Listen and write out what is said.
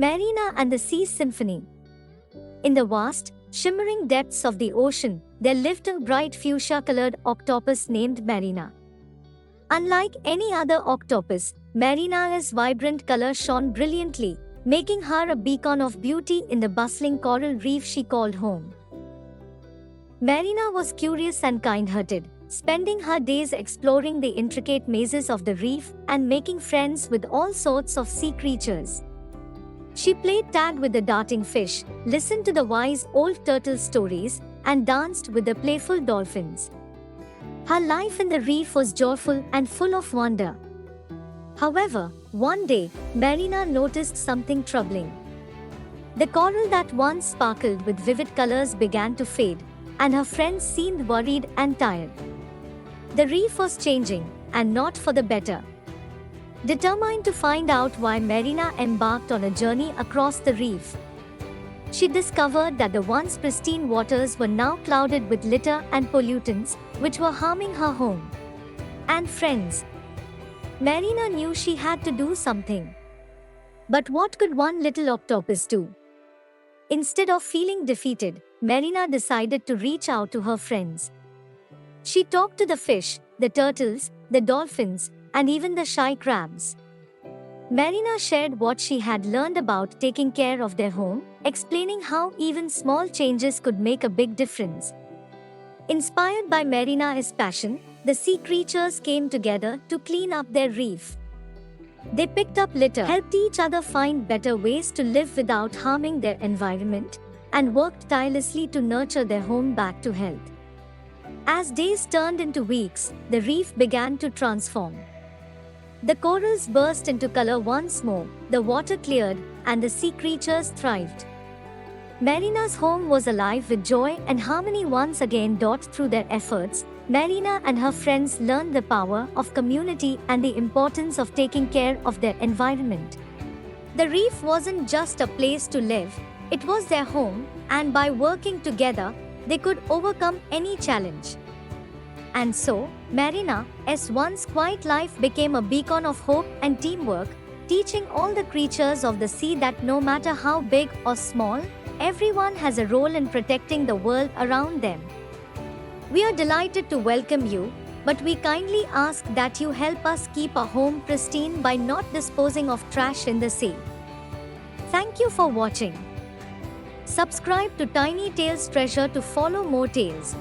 Marina and the Sea Symphony. In the vast, shimmering depths of the ocean, there lived a bright fuchsia-colored octopus named Marina. Unlike any other octopus, Marina's vibrant color shone brilliantly, making her a beacon of beauty in the bustling coral reef she called home. Marina was curious and kind-hearted, spending her days exploring the intricate mazes of the reef and making friends with all sorts of sea creatures. She played tag with the darting fish, listened to the wise old turtle stories, and danced with the playful dolphins. Her life in the reef was joyful and full of wonder. However, one day, Marina noticed something troubling. The coral that once sparkled with vivid colors began to fade, and her friends seemed worried and tired. The reef was changing, and not for the better. Determined to find out why, Marina embarked on a journey across the reef. She discovered that the once pristine waters were now clouded with litter and pollutants, which were harming her home and friends. Marina knew she had to do something. But what could one little octopus do? Instead of feeling defeated, Marina decided to reach out to her friends. She talked to the fish, the turtles, the dolphins, and even the shy crabs. Marina shared what she had learned about taking care of their home, explaining how even small changes could make a big difference. Inspired by Marina's passion, the sea creatures came together to clean up their reef. They picked up litter, helped each other find better ways to live without harming their environment, and worked tirelessly to nurture their home back to health. As days turned into weeks, the reef began to transform. The corals burst into color once more, the water cleared, and the sea creatures thrived. Marina's home was alive with joy and harmony once again. Through their efforts, Marina and her friends learned the power of community and the importance of taking care of their environment. The reef wasn't just a place to live, it was their home, and by working together, they could overcome any challenge. And so, Marina's once quiet life became a beacon of hope and teamwork, teaching all the creatures of the sea that no matter how big or small, everyone has a role in protecting the world around them. We are delighted to welcome you, but we kindly ask that you help us keep our home pristine by not disposing of trash in the sea. Thank you for watching. Subscribe to Tiny Tales Treasure to follow more tales.